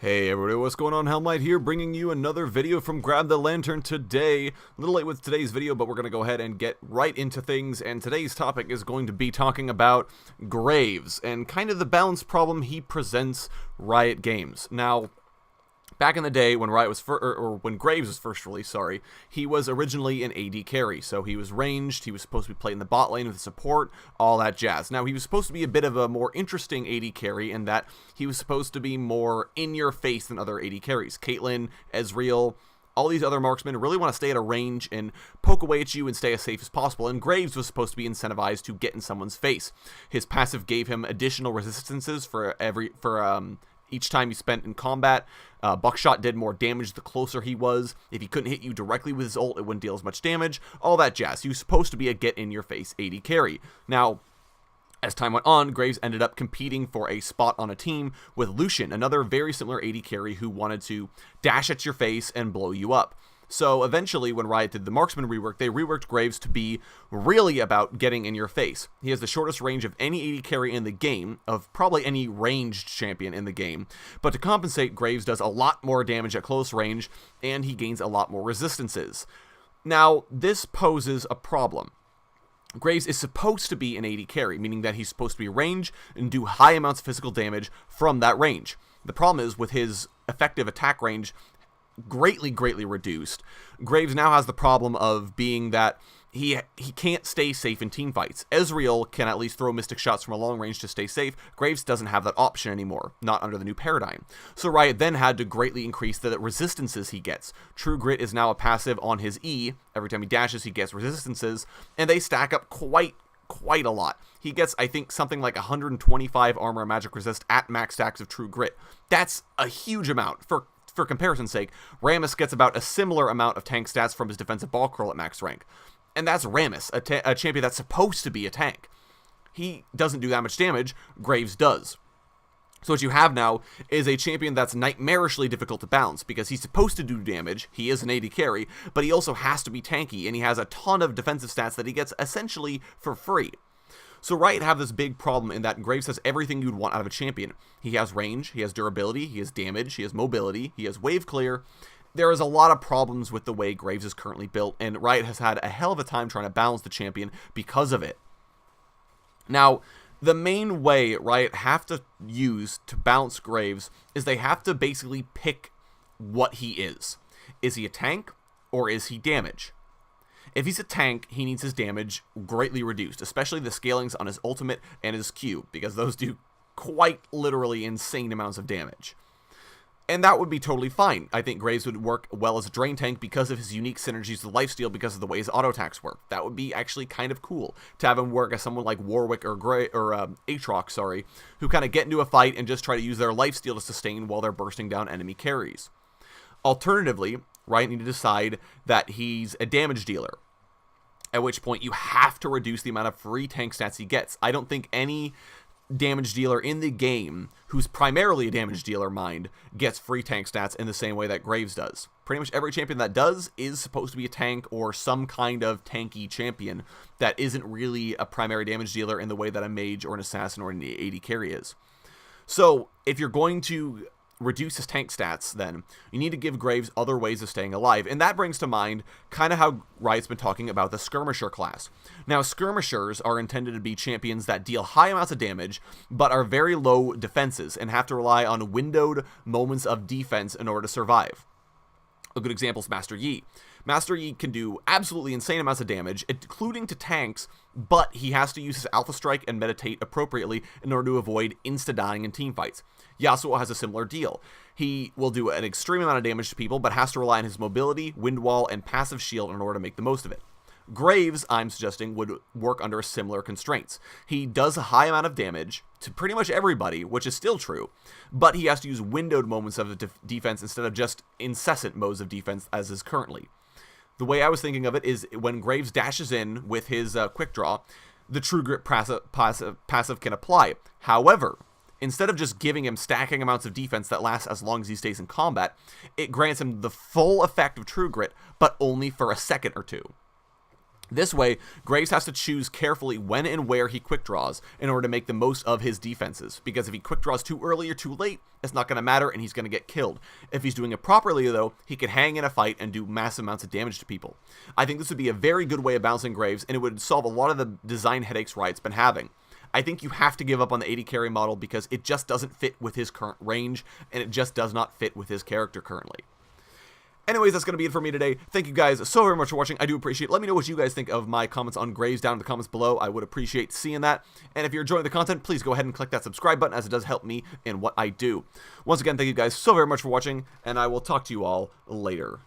Hey everybody, what's going on? Helmlight here, bringing you another video from Grab the Lantern today. A little late with today's video, but we're going to go ahead and get right into things, and today's topic is going to be talking about Graves, and kind of the balance problem he presents Riot games. Now, back in the day when when Graves was first released, he was originally an AD carry. So he was ranged, he was supposed to be playing the bot lane with support, all that jazz. Now he was supposed to be a bit of a more interesting AD carry in that he was supposed to be more in your face than other AD carries. Caitlyn, Ezreal, all these other marksmen really want to stay at a range and poke away at you and stay as safe as possible, and Graves was supposed to be incentivized to get in someone's face. His passive gave him additional resistances for each time he spent in combat. Buckshot did more damage the closer he was. If he couldn't hit you directly with his ult, it wouldn't deal as much damage. All that jazz. He was supposed to be a get-in-your-face AD carry. Now, as time went on, Graves ended up competing for a spot on a team with Lucian, another very similar AD carry who wanted to dash at your face and blow you up. So eventually, when Riot did the marksman rework, they reworked Graves to be really about getting in your face. He has the shortest range of any AD carry in the game, of probably any ranged champion in the game. But to compensate, Graves does a lot more damage at close range, and he gains a lot more resistances. Now, this poses a problem. Graves is supposed to be an AD carry, meaning that he's supposed to be range and do high amounts of physical damage from that range. The problem is, with his effective attack range greatly reduced, Graves now has the problem of being that he can't stay safe in team fights. Ezreal can at least throw mystic shots from a long range to stay safe. Graves doesn't have that option anymore, not under the new paradigm. So Riot then had to greatly increase the resistances he gets. True Grit is now a passive on his E. Every time he dashes, he gets resistances, and they stack up quite a lot. He gets, I think, something like 125 armor and magic resist at max stacks of True Grit. That's a huge amount. For comparison's sake, Rammus gets about a similar amount of tank stats from his defensive ball curl at max rank. And that's Rammus, a champion that's supposed to be a tank. He doesn't do that much damage, Graves does. So what you have now is a champion that's nightmarishly difficult to balance, because he's supposed to do damage, he is an AD carry, but he also has to be tanky, and he has a ton of defensive stats that he gets essentially for free. So Riot have this big problem in that Graves has everything you'd want out of a champion. He has range, he has durability, he has damage, he has mobility, he has wave clear. There is a lot of problems with the way Graves is currently built, and Riot has had a hell of a time trying to balance the champion because of it. Now, the main way Riot have to use to balance Graves is they have to basically pick what he is. Is he a tank, or is he damage? If he's a tank, he needs his damage greatly reduced, especially the scalings on his ultimate and his Q, because those do quite literally insane amounts of damage. And that would be totally fine. I think Graves would work well as a drain tank because of his unique synergies with lifesteal, because of the way his auto attacks work. That would be actually kind of cool to have him work as someone like Warwick or Aatrox, who kind of get into a fight and just try to use their lifesteal to sustain while they're bursting down enemy carries. Alternatively, Riot need to decide that he's a damage dealer, at which point you have to reduce the amount of free tank stats he gets. I don't think any damage dealer in the game who's primarily a damage dealer gets free tank stats in the same way that Graves does. Pretty much every champion that does is supposed to be a tank or some kind of tanky champion that isn't really a primary damage dealer in the way that a mage or an assassin or an AD carry is. So if you're going to reduce his tank stats, then you need to give Graves other ways of staying alive, and that brings to mind kind of how Riot's been talking about the skirmisher class. Now, skirmishers are intended to be champions that deal high amounts of damage, but are very low defenses, and have to rely on windowed moments of defense in order to survive. A good example is Master Yi. Master Yi can do absolutely insane amounts of damage, including to tanks, but he has to use his Alpha Strike and meditate appropriately in order to avoid insta-dying in teamfights. Yasuo has a similar deal. He will do an extreme amount of damage to people, but has to rely on his mobility, wind wall, and passive shield in order to make the most of it. Graves, I'm suggesting, would work under similar constraints. He does a high amount of damage to pretty much everybody, which is still true, but he has to use windowed moments of defense instead of just incessant modes of defense as is currently. The way I was thinking of it is when Graves dashes in with his quick draw, the True Grit passive can apply. However, instead of just giving him stacking amounts of defense that lasts as long as he stays in combat, it grants him the full effect of True Grit, but only for a second or two. This way, Graves has to choose carefully when and where he quick draws in order to make the most of his defenses, because if he quick draws too early or too late, it's not going to matter and he's going to get killed. If he's doing it properly, though, he can hang in a fight and do massive amounts of damage to people. I think this would be a very good way of balancing Graves, and it would solve a lot of the design headaches Riot's been having. I think you have to give up on the 80 carry model because it just doesn't fit with his current range, and it just does not fit with his character currently. Anyways, that's going to be it for me today. Thank you guys so very much for watching. I do appreciate it. Let me know what you guys think of my comments on Graves down in the comments below. I would appreciate seeing that. And if you're enjoying the content, please go ahead and click that subscribe button, as it does help me in what I do. Once again, thank you guys so very much for watching, and I will talk to you all later.